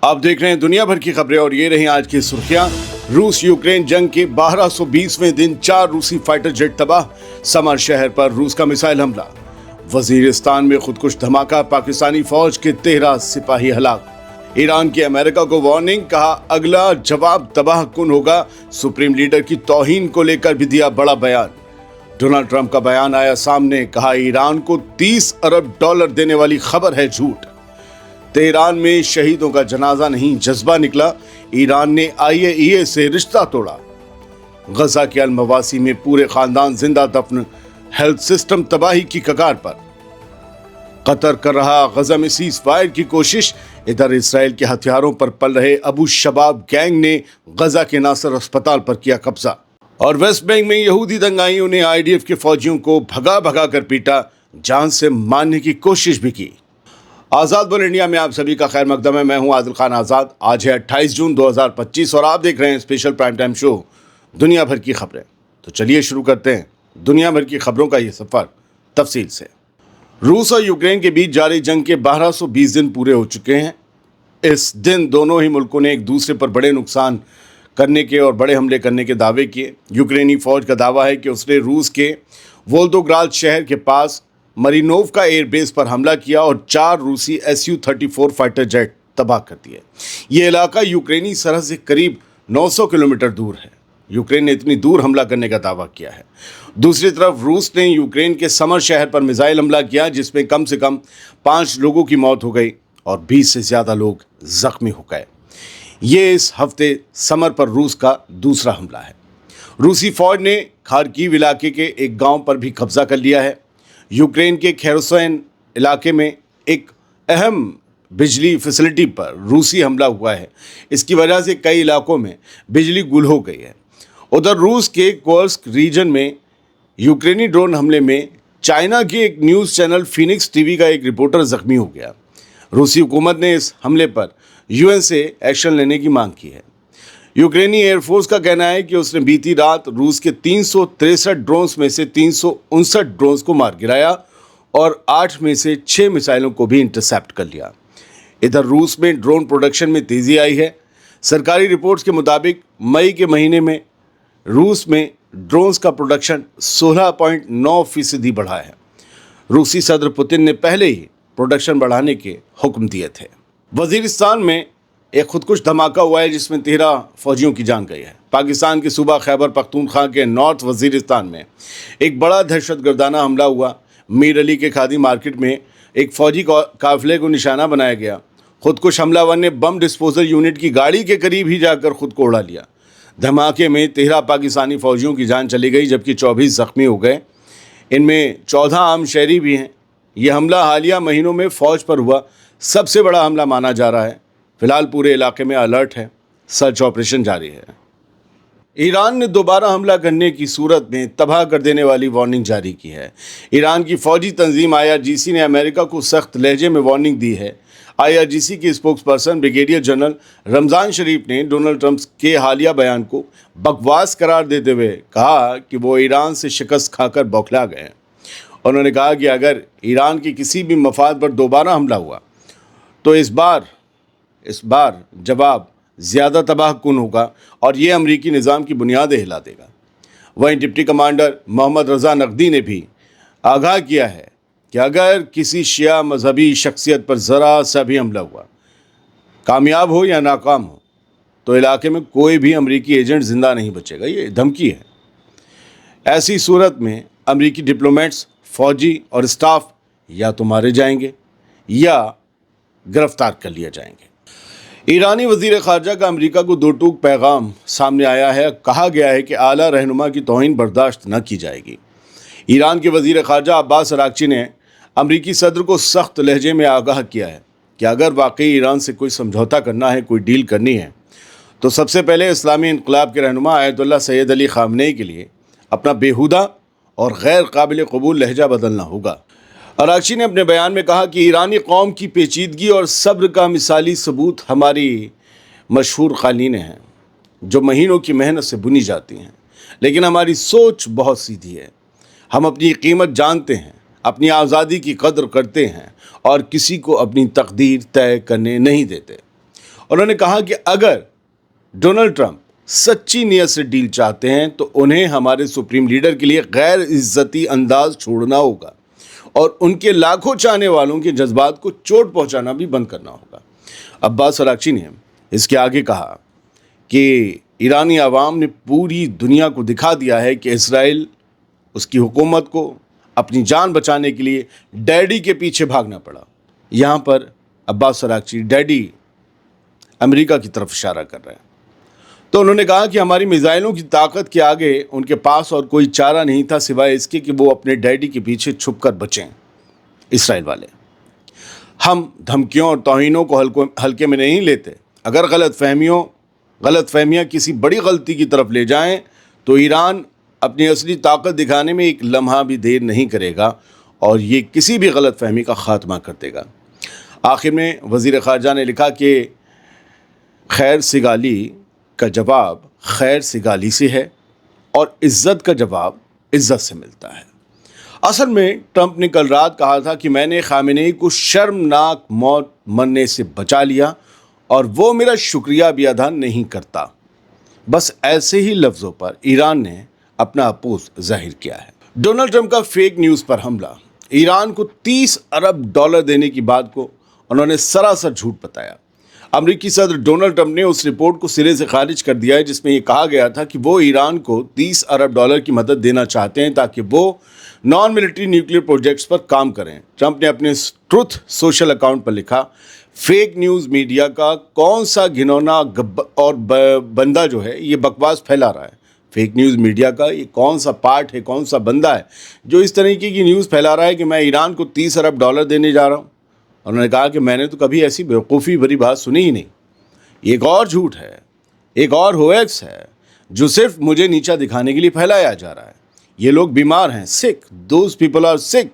आप देख रहे हैं दुनिया भर की खबरें और ये रही आज की सुर्खियां। रूस यूक्रेन जंग के 1220वें दिन 4 रूसी फाइटर जेट तबाह। समर शहर पर रूस का मिसाइल हमला। वजीरिस्तान में खुदकुश धमाका, पाकिस्तानी फौज के 13 सिपाही हलाक। ईरान की अमेरिका को वार्निंग, कहा अगला जवाब तबाहकुन होगा। सुप्रीम लीडर की तौहीन को लेकर भी दिया बड़ा बयान। डोनाल्ड ट्रंप का बयान आया सामने, कहा ईरान को $30 अरब देने वाली खबर है झूठ। तेहरान में शहीदों का जनाजा नहीं, जज्बा निकला। ईरान ने IAEA से रिश्ता तोड़ा। गजा के अल-मवासी में पूरे खानदान जिंदा दफन, हेल्थ सिस्टम तबाही की कगार पर। कतर कर रहा गजा में सीज फायर की कोशिश। इधर इसराइल के हथियारों पर पल रहे अबू शबाब गैंग ने गजा के नासर अस्पताल पर किया कब्जा। और वेस्ट बैंक में यहूदी दंगाइयों ने IDF के फौजियों को भगा भगा कर पीटा, जान से मारने की कोशिश भी की। आज़ाद बोल इंडिया में आप सभी का खैर मकदम है। मैं हूं आदिल खान आज़ाद। आज है 28 जून 2025 और आप देख रहे हैं स्पेशल प्राइम टाइम शो दुनिया भर की खबरें। तो चलिए शुरू करते हैं दुनिया भर की खबरों का ये सफ़र तफसील से। रूस और यूक्रेन के बीच जारी जंग के 1220 दिन पूरे हो चुके हैं। इस दिन दोनों ही मुल्कों ने एक दूसरे पर बड़े नुकसान करने के और बड़े हमले करने के दावे किए। यूक्रेनी फौज का दावा है कि उसने रूस के वोल्गोग्राद शहर के पास मरीनोव का एयरबेस पर हमला किया और 4 रूसी Su-34 फाइटर जेट तबाह कर दिए। ये इलाका यूक्रेनी सरहद से करीब 900 किलोमीटर दूर है। यूक्रेन ने इतनी दूर हमला करने का दावा किया है। दूसरी तरफ रूस ने यूक्रेन के समर शहर पर मिसाइल हमला किया, जिसमें कम से कम 5 लोगों की मौत हो गई और 20 से ज़्यादा लोग जख्मी हो गए। ये इस हफ्ते समर पर रूस का दूसरा हमला है। रूसी फौज ने खार्किव इलाके के एक गांव पर भी कब्जा कर लिया है। यूक्रेन के खेरसोन इलाके में एक अहम बिजली फैसिलिटी पर रूसी हमला हुआ है। इसकी वजह से कई इलाकों में बिजली गुल हो गई है। उधर रूस के कोर्स्क रीजन में यूक्रेनी ड्रोन हमले में चाइना के एक न्यूज़ चैनल फीनिक्स टीवी का एक रिपोर्टर जख्मी हो गया। रूसी हुकूमत ने इस हमले पर UN से एक्शन लेने की मांग की है। यूक्रेनी एयरफोर्स का कहना है कि उसने बीती रात रूस के 363 ड्रोन्स में से 359 ड्रोन्स को मार गिराया और 8 में से 6 मिसाइलों को भी इंटरसेप्ट कर लिया। इधर रूस में ड्रोन प्रोडक्शन में तेज़ी आई है। सरकारी रिपोर्ट्स के मुताबिक मई के महीने में रूस में ड्रोन्स का प्रोडक्शन 16.9% बढ़ा है। रूसी सदर पुतिन ने पहले ही प्रोडक्शन बढ़ाने के हुक्म दिए थे। वजीरिस्तान में एक खुदकुश धमाका हुआ है, जिसमें 13 फौजियों की जान गई है। पाकिस्तान के सूबा खैबर पख्तूनख्वा के नॉर्थ वजीरिस्तान में एक बड़ा दहशतगर्दाना हमला हुआ। मीर अली के खादी मार्केट में एक फौजी काफिले को निशाना बनाया गया। खुदकुश हमलावर ने बम डिस्पोजल यूनिट की गाड़ी के करीब ही जाकर खुद को उड़ा लिया। धमाके में 13 पाकिस्तानी फौजियों की जान चली गई, जबकि 24 जख्मी हो गए। इनमें 14 आम शहरी भी हैं। यह हमला हालिया महीनों में फ़ौज पर हुआ सबसे बड़ा हमला माना जा रहा है। फिलहाल पूरे इलाके में अलर्ट है, सर्च ऑपरेशन जारी है। ईरान ने दोबारा हमला करने की सूरत में तबाह कर देने वाली वार्निंग जारी की है। ईरान की फौजी तंजीम IRGC ने अमेरिका को सख्त लहजे में वार्निंग दी है। IRGC के स्पोक्सपर्सन ब्रिगेडियर जनरल रमज़ान शरीफ ने डोनाल्ड ट्रंप के हालिया बयान को बकवास करार देते हुए कहा कि वो ईरान से शिकस्त खाकर बौखला गए हैं। उन्होंने कहा कि अगर ईरान के किसी भी मफाद पर दोबारा हमला हुआ तो इस बार जवाब ज़्यादा तबाहकुन होगा और ये अमरीकी निज़ाम की बुनियादें हिला देगा। वहीं डिप्टी कमांडर मोहम्मद रज़ा नकदी ने भी आगाह किया है कि अगर किसी शिया मजहबी शख्सियत पर ज़रा सा भी हमला हुआ, कामयाब हो या नाकाम हो, तो इलाके में कोई भी अमरीकी एजेंट ज़िंदा नहीं बचेगा। ये धमकी है। ऐसी सूरत में अमरीकी डिप्लोमेट्स, फ़ौजी और स्टाफ या तो मारे जाएंगे या गिरफ्तार कर लिए जाएंगे। ईरानी वज़ीर ख़ारजा का अमेरिका को दो टूक पैगाम सामने आया है। कहा गया है कि आला रहनुमा की तौहीन बर्दाश्त न की जाएगी। ईरान के वज़ीर ख़ारजा अब्बास अराग़ची ने अमरीकी सदर को सख्त लहजे में आगाह किया है कि अगर वाकई ईरान से कोई समझौता करना है, कोई डील करनी है, तो सबसे पहले इस्लामी इनकलाब के रहनुमा आयतुल्लाह सैयद अली ख़ामनेई के लिए अपना बेहुदा और गैर काबिल कबूल लहजा बदलना होगा। अराग़ची ने अपने बयान में कहा कि ईरानी कौम की पेचीदगी और सब्र का मिसाली सबूत हमारी मशहूर क़ालीनें हैं, जो महीनों की मेहनत से बुनी जाती हैं, लेकिन हमारी सोच बहुत सीधी है। हम अपनी कीमत जानते हैं, अपनी आज़ादी की कदर करते हैं और किसी को अपनी तकदीर तय करने नहीं देते। انہوں نے کہا کہ اگر ڈونلڈ ٹرمپ سچی نیت سے ڈیل چاہتے ہیں تو انہیں ہمارے سپریم لیڈر کے لیے غیر عزتی انداز چھوڑنا ہوگا اور ان کے لاکھوں چاہنے والوں کے جذبات کو چوٹ پہنچانا بھی بند کرنا ہوگا۔ عباس اراغچی نے اس کے آگے کہا کہ ایرانی عوام نے پوری دنیا کو دکھا دیا ہے کہ اسرائیل، اس کی حکومت کو اپنی جان بچانے کے لیے ڈیڈی کے پیچھے بھاگنا پڑا۔ یہاں پر عباس اراغچی ڈیڈی امریکہ کی طرف اشارہ کر رہے ہیں۔ تو انہوں نے کہا کہ ہماری میزائلوں کی طاقت کے آگے ان کے پاس اور کوئی چارہ نہیں تھا سوائے اس کے کہ وہ اپنے ڈیڈی کے پیچھے چھپ کر بچیں۔ اسرائیل والے، ہم دھمکیوں اور توہینوں کو ہلکے میں نہیں لیتے۔ اگر غلط فہمیاں کسی بڑی غلطی کی طرف لے جائیں تو ایران اپنی اصلی طاقت دکھانے میں ایک لمحہ بھی دیر نہیں کرے گا اور یہ کسی بھی غلط فہمی کا خاتمہ کر دے گا۔ آخر میں وزیر خارجہ نے لکھا کہ خیر سگالی کا جواب خیر سگالی سے ہے اور عزت کا جواب عزت سے ملتا ہے۔ اصل میں ٹرمپ نے کل رات کہا تھا کہ میں نے خامنئی کو شرمناک موت مرنے سے بچا لیا اور وہ میرا شکریہ بھی ادا نہیں کرتا۔ بس ایسے ہی لفظوں پر ایران نے اپنا اپوز ظاہر کیا ہے۔ ڈونلڈ ٹرمپ کا فیک نیوز پر حملہ، ایران کو $30 ارب دینے کی بات کو انہوں نے سراسر جھوٹ بتایا۔ امریکی صدر ڈونلڈ ٹرمپ نے اس رپورٹ کو سرے سے خارج کر دیا ہے جس میں یہ کہا گیا تھا کہ وہ ایران کو $30 ارب کی مدد دینا چاہتے ہیں تاکہ وہ نان ملٹری نیوکلیر پروجیکٹس پر کام کریں۔ ٹرمپ نے اپنے ٹروتھ سوشل اکاؤنٹ پر لکھا، فیک نیوز میڈیا کا کون سا گھنونا اور بندہ جو ہے یہ بکواس پھیلا رہا ہے۔ فیک نیوز میڈیا کا یہ کون سا پارٹ ہے، کون سا بندہ ہے جو اس طریقے کی نیوز پھیلا رہا ہے کہ میں ایران کو $30 ارب دینے جا رہا ہوں۔ انہوں نے کہا کہ میں نے تو کبھی ایسی بیوقوفی بھری بات سنی ہی نہیں۔ ایک اور جھوٹ ہے، ایک اور ہویکس ہے جو صرف مجھے نیچا دکھانے کے لیے پھیلایا جا رہا ہے۔ یہ لوگ بیمار ہیں، سک، دوز پیپل آر سک۔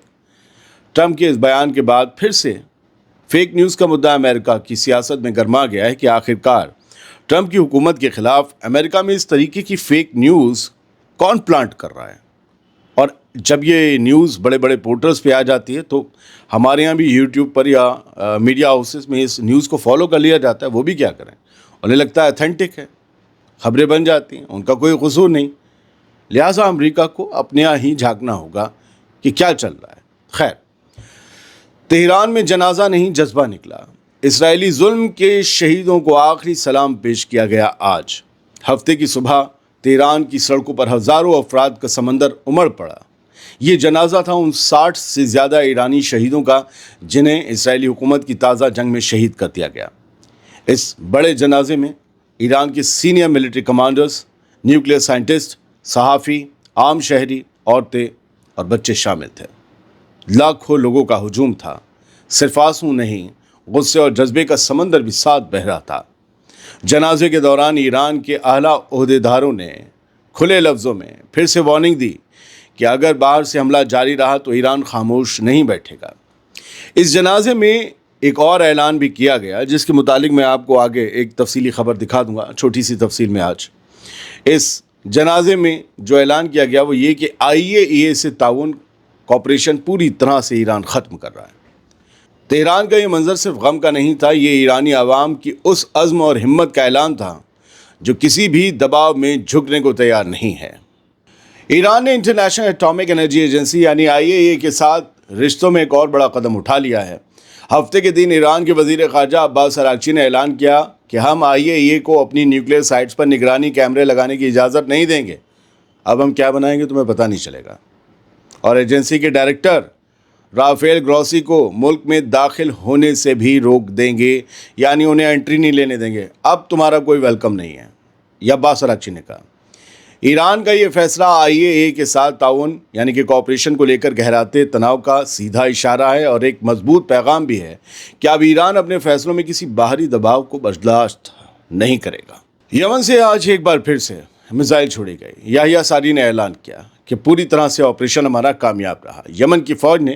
ٹرمپ کے اس بیان کے بعد پھر سے فیک نیوز کا مدعا امریکہ کی سیاست میں گرما گیا ہے کہ آخرکار ٹرمپ کی حکومت کے خلاف امریکہ میں اس طریقے کی فیک نیوز کون پلانٹ کر رہا ہے۔ اور جب یہ نیوز بڑے بڑے پورٹلز پہ آ جاتی ہے تو ہمارے یہاں بھی یوٹیوب پر یا میڈیا ہاؤسز میں اس نیوز کو فالو کر لیا جاتا ہے۔ وہ بھی کیا کریں، انہیں لگتا ہے اتھینٹک ہے، خبریں بن جاتی ہیں، ان کا کوئی قصور نہیں۔ لہٰذا امریکہ کو اپنے یہاں ہی جھانکنا ہوگا کہ کیا چل رہا ہے۔ خیر، تہران میں جنازہ نہیں جذبہ نکلا، اسرائیلی ظلم کے شہیدوں کو آخری سلام پیش کیا گیا آج۔ ہفتے کی صبح تہران کی سڑکوں پر ہزاروں افراد کا سمندر امڑ پڑا۔ یہ جنازہ تھا ان 60 سے زیادہ ایرانی شہیدوں کا جنہیں اسرائیلی حکومت کی تازہ جنگ میں شہید کر دیا گیا۔ اس بڑے جنازے میں ایران کے senior military commanders, nuclear scientist, صحافی، عام شہری، عورتیں اور بچے شامل تھے۔ لاکھوں لوگوں کا ہجوم تھا، صرف آنسو نہیں، غصے اور جذبے کا سمندر بھی ساتھ بہہ رہا تھا۔ جنازے کے دوران ایران کے اعلیٰ عہدیداروں نے کھلے لفظوں میں پھر سے وارننگ دی کہ اگر باہر سے حملہ جاری رہا تو ایران خاموش نہیں بیٹھے گا۔ اس جنازے میں ایک اور اعلان بھی کیا گیا جس کے متعلق میں آپ کو آگے ایک تفصیلی خبر دکھا دوں گا، چھوٹی سی تفصیل میں آج۔ اس جنازے میں جو اعلان کیا گیا وہ یہ کہ IAEA سے تعاون کوآپریشن پوری طرح سے ایران ختم کر رہا ہے۔ تہران کا یہ منظر صرف غم کا نہیں تھا، یہ ایرانی عوام کی اس عزم اور ہمت کا اعلان تھا جو کسی بھی دباؤ میں جھکنے کو تیار نہیں ہے۔ ایران نے انٹرنیشنل ایٹامک انرجی ایجنسی یعنی IAEA کے ساتھ رشتوں میں ایک اور بڑا قدم اٹھا لیا ہے۔ ہفتے کے دن ایران کے وزیر خارجہ عباس اراغچی نے اعلان کیا کہ ہم IAEA کو اپنی نیوکلیئر سائٹس پر نگرانی کیمرے لگانے کی اجازت نہیں دیں گے۔ اب ہم کیا بنائیں گے تمہیں پتہ نہیں چلے گا۔ اور ایجنسی کے ڈائریکٹر رافیل گروسی کو ملک میں داخل ہونے سے بھی روک دیں گے، یعنی انہیں انٹری نہیں لینے دیں گے۔ اب تمہارا کوئی ویلکم نہیں ہے، یہ عباس اراغچی نے کہا۔ ایران کا یہ فیصلہ IAEA کے ساتھ تعاون یعنی کہ کوآپریشن کو لے کر گہراتے تناؤ کا سیدھا اشارہ ہے اور ایک مضبوط پیغام بھی ہے کہ اب ایران اپنے فیصلوں میں کسی باہری دباؤ کو برداشت نہیں کرے گا۔ یمن سے آج ایک بار پھر سے میزائل چھوڑی گئی۔ یحییٰ ساری نے اعلان کیا کہ پوری طرح سے آپریشن ہمارا کامیاب رہا۔ یمن کی فوج نے،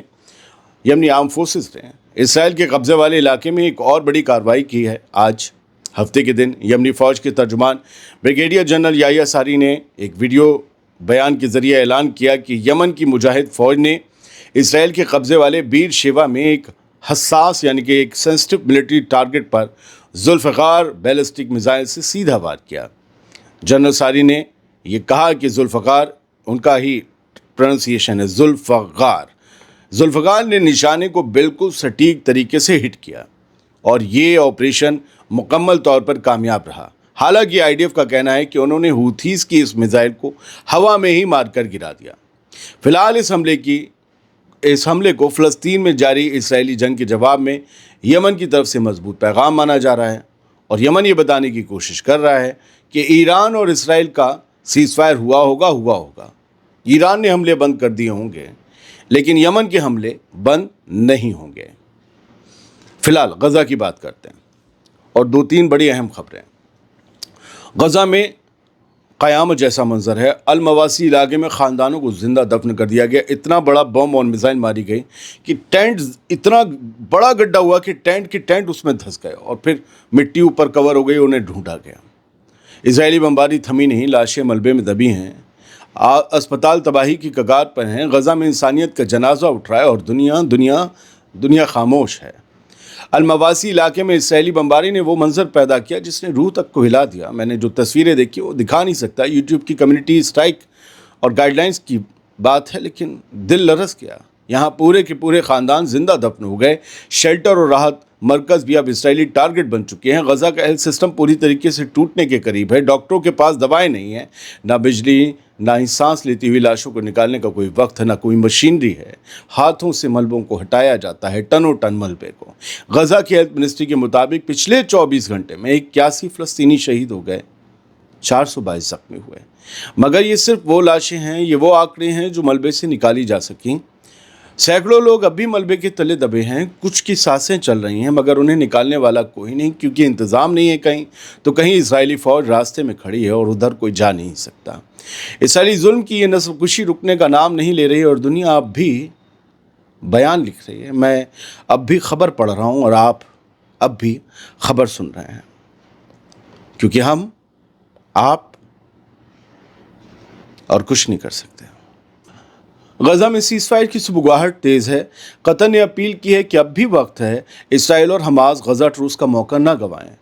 یمنی آرم فورسز نے اسرائیل کے قبضے والے علاقے میں ایک اور بڑی کارروائی کی ہے آج۔ ہفتے کے دن یمنی فوج کے ترجمان بریگیڈیئر جنرل یحییٰ ساری نے ایک ویڈیو بیان کے ذریعے اعلان کیا کہ یمن کی مجاہد فوج نے اسرائیل کے قبضے والے بیر شیوا میں ایک حساس یعنی کہ ایک سینسٹیو ملٹری ٹارگٹ پر जुल्फ़िकार बैलिस्टिक मिसाइल से सीधा वार किया। जनरल सारी ने यह कहा कि जुल्फ़िकार, उनका ही प्रोनाउंसिएशन है जुल्फ़िकार ने निशाने को बिल्कुल सटीक तरीके से हिट किया और ये ऑपरेशन मुकम्मल तौर पर कामयाब रहा। हालांकि आईडीएफ का कहना है कि उन्होंने हूथीस की इस मिसाइल को हवा में ही मारकर गिरा दिया। फिलहाल इस हमले को फ़लस्तीन में जारी इस्राएली जंग के जवाब में यमन की तरफ से मजबूत पैगाम माना जा रहा है और यमन ये बताने की कोशिश कर रहा है कि ईरान और इस्राएल का सीज़फायर हुआ होगा। ईरान ने हमले बंद कर दिए होंगे लेकिन यमन के हमले बंद नहीं होंगे। फिलहाल गज़ा की बात करते हैं और 2-3 बड़ी अहम खबरें। गज़ा में क़यामत जैसा मंजर है। अल मवासी इलाके में ख़ानदानों को ज़िंदा दफन कर दिया गया। इतना बड़ा बम और मिसाइल मारी गई कि टेंट, इतना बड़ा गड्ढा हुआ कि टेंट उसमें धंस गए और फिर मिट्टी ऊपर कवर हो गई, उन्हें ढूंढा गया। इजरायली बमबारी थमी नहीं, लाशें मलबे में दबी हैं, अस्पताल तबाही की कगार पर हैं। गज़ा में इंसानियत का जनाजा उठ रहा है और दुनिया खामोश है। अलमवासी इलाके में इस्राएली बमबारी ने वो मंजर पैदा किया जिसने रूह तक को हिला दिया। मैंने जो तस्वीरें देखी वो दिखा नहीं सकता, यूट्यूब की कम्युनिटी स्ट्राइक और गाइडलाइंस की बात है, लेकिन दिल लरस गया। यहाँ पूरे के पूरे ख़ानदान जिंदा दफन हो गए। शेल्टर और राहत मरकज़ भी अब इस्राएली टारगेट बन चुके हैं। गज़ा का हेल्थ सिस्टम पूरी तरीके से टूटने के करीब है। डॉक्टरों के पास दवाएं नहीं हैं, ना बिजली, ना ही सांस लेती हुई लाशों को निकालने का कोई वक्त है, ना कोई मशीनरी है। हाथों से मलबों को हटाया जाता है, टनों टन मलबे को। गज़ा की हेल्थ मिनिस्ट्री के मुताबिक पिछले 24 घंटे में 81 फ़लस्तीनी शहीद हो गए, 422 जख्मी हुए। मगर ये सिर्फ वो लाशें हैं, ये वो आंकड़े हैं जो मलबे से निकाली जा सकें। सैकड़ों लोग अब भी मलबे के तले दबे हैं। कुछ की सांसें चल रही हैं मगर उन्हें निकालने वाला कोई नहीं, क्योंकि इंतज़ाम नहीं है कहीं तो कहीं इजरायली फ़ौज रास्ते में खड़ी है और उधर कोई जा नहीं सकता। इस्राएली जुल्म की ये नस्लकुशी रुकने का नाम नहीं ले रही और दुनिया अब भी बयान लिख रही है। मैं अब भी खबर पढ़ रहा हूँ और आप अब भी खबर सुन रहे हैं, क्योंकि आप और कुछ नहीं कर सकते। गज़ा में सीज़फायर की सुबुगाहट तेज़ है। कतर ने अपील की है कि अब भी वक्त है, इसराइल और हमास गज़ा ट्रूस का मौका न गंवाएं।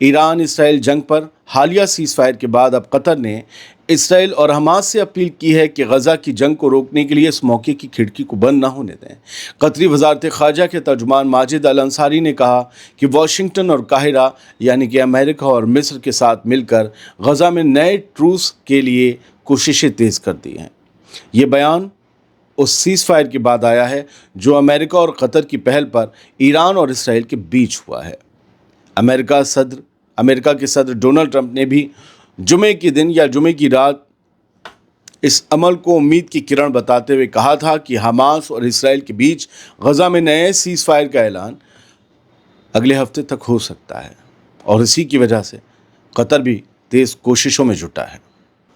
ईरान इसराइल जंग पर हालिया सीज़फायर के बाद अब कतर ने इसराइल और हमास से अपील की है कि गज़ा की जंग को रोकने के लिए इस मौके की खिड़की को बंद ना होने दें। कतरी वज़ारत ख़ारजा के तर्जुमान माजिद अल अंसारी ने कहा कि वाशिंगटन और काहिरा यानी कि अमेरिका और मिस्र के साथ मिलकर गज़ा में नए ट्रूस के लिए कोशिशें तेज़ कर दी हैं। ये बयान उस सीज़फायर के बाद आया है जो अमेरिका और कतर की पहल पर ईरान और इसराइल के बीच हुआ है। अमेरिका के सदर डोनाल्ड ट्रंप ने भी जुमे के दिन या जुमे की रात इस अमल को उम्मीद की किरण बताते हुए कहा था कि हमास और इसराइल के बीच गज़ा में नए सीज़फायर का ऐलान अगले हफ्ते तक हो सकता है और इसी की वजह से कतर भी तेज़ कोशिशों में जुटा है।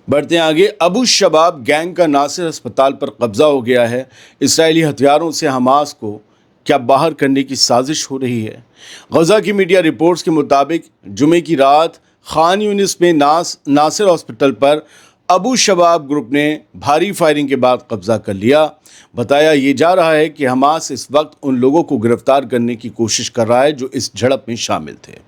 बढ़ते हैं आगे। अबू शबाब गैंग का नासिर अस्पताल पर कब्जा हो गया है। इस्राएली हथियारों से हमास को क्या बाहर करने की साजिश हो रही है? गज़ा की मीडिया रिपोर्ट्स के मुताबिक जुमे की रात खान यूनिस में नासिर हॉस्पिटल पर अबू शबाब ग्रुप ने भारी फायरिंग के बाद कब्जा कर लिया। बताया ये जा रहा है कि हमास इस वक्त उन लोगों को गिरफ्तार करने की कोशिश कर रहा है जो इस झड़प में शामिल थे।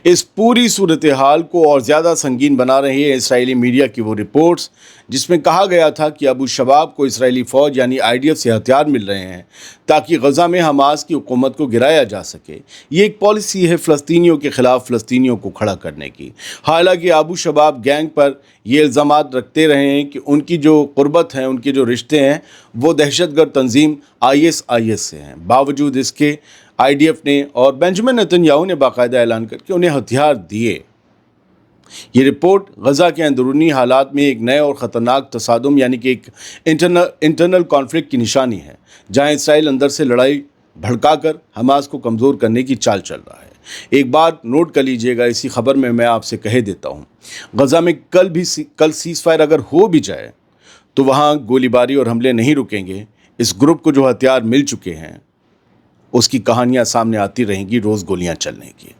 इस पूरी सूरत हाल को और ज़्यादा संगीन बना रही है इस्राएली मीडिया की वो रिपोर्ट्स जिसमें कहा गया था कि अबू शबाब को इस्राएली फ़ौज यानी आईडीएफ से हथियार मिल रहे हैं ताकि गज़ा में हमास की हुकूमत को गिराया जा सके। ये एक पॉलिसी है फ़लस्तीनियों के ख़िलाफ़ फ़लस्तीनियों को खड़ा करने की। हालांकि अबू शबाब गैंग पर ये इल्ज़ामात रखते रहे हैं कि उनकी जो क़ुर्बत है, उनके जो रिश्ते हैं वो दहशतगर्द तंजीम ISIS से हैं। बावजूद इसके आईडीएफ ने और बेंजामिन नेतन्याहू ने बाकायदा ऐलान करके उन्हें हथियार दिए। ये रिपोर्ट गज़ा के अंदरूनी हालात में एक नए और ख़तरनाक तसादुम यानी कि एक इंटरनल कॉन्फ्लिक्ट की निशानी है, जहां इसराइल अंदर से लड़ाई भड़काकर हमास को कमज़ोर करने की चाल चल रहा है। एक बात नोट कर लीजिएगा, इसी खबर में मैं आपसे कह देता हूँ, गज़ा में कल सीज़फायर अगर हो भी जाए तो वहाँ गोलीबारी और हमले नहीं रुकेंगे। इस ग्रुप को जो हथियार मिल चुके हैं उसकी कहानियाँ सामने आती रहेंगी, रोज़ गोलियाँ चलने की।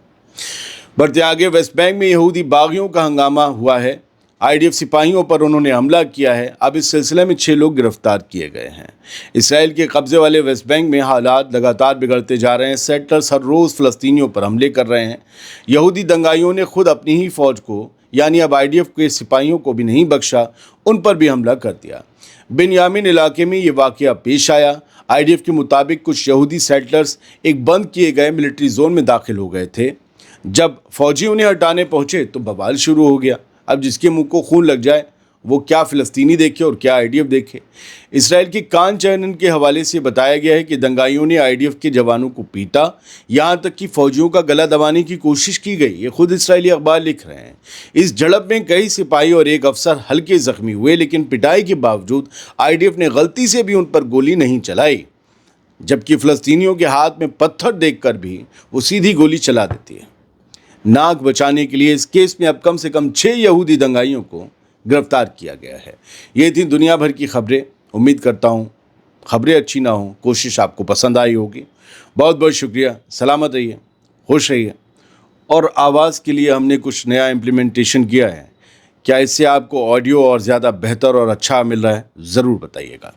बढ़ते आगे। वेस्ट बैंक में यहूदी बागियों का हंगामा हुआ है। IDF सिपाहियों पर उन्होंने हमला किया है। अब इस सिलसिले में 6 लोग गिरफ्तार किए गए हैं। इसराइल के कब्जे वाले वेस्ट बैंक में हालात लगातार बिगड़ते जा रहे हैं। सेटलर्स हर रोज़ फ़लस्तीनियों पर हमले कर रहे हैं। यहूदी दंगाइयों ने खुद अपनी ही फ़ौज को, यानी अब IDF के सिपाहियों को भी नहीं बख्शा, उन पर भी हमला कर दिया। बिन्यामिन इलाके में ये वाक़या पेश आया। IDF के मुताबिक कुछ यहूदी सेटलर्स एक बंद किए गए मिलिट्री जोन में दाखिल हो गए थे। जब फौजी उन्हें हटाने पहुंचे तो बवाल शुरू हो गया। अब जिसके मुंह को खून लग जाए वो क्या फ़िलिस्तीनी देखे और क्या IDF देखे। इसराइल के कान चैनल के हवाले से बताया गया है कि दंगाइयों ने IDF के जवानों को पीटा, यहाँ तक कि फौजियों का गला दबाने की कोशिश की गई। ये खुद इसराइली अखबार लिख रहे हैं। इस झड़प में कई सिपाही और एक अफसर हल्के जख्मी हुए, लेकिन पिटाई के बावजूद IDF ने गलती से भी उन पर गोली नहीं चलाई, जबकि फ़लस्तीनियों के हाथ में पत्थर देखकर भी वो सीधी गोली चला देती है। नाक बचाने के लिए इस केस में अब कम से कम 6 यहूदी दंगाइयों को गिरफ्तार किया गया है। ये थी दुनिया भर की खबरें। उम्मीद करता हूँ खबरें अच्छी ना हों, कोशिश आपको पसंद आई होगी। बहुत बहुत शुक्रिया। सलामत रहिए, खुश रहिए। और आवाज़ के लिए हमने कुछ नया इम्प्लीमेंटेशन किया है। क्या इससे आपको ऑडियो और ज़्यादा बेहतर और अच्छा मिल रहा है? ज़रूर बताइएगा।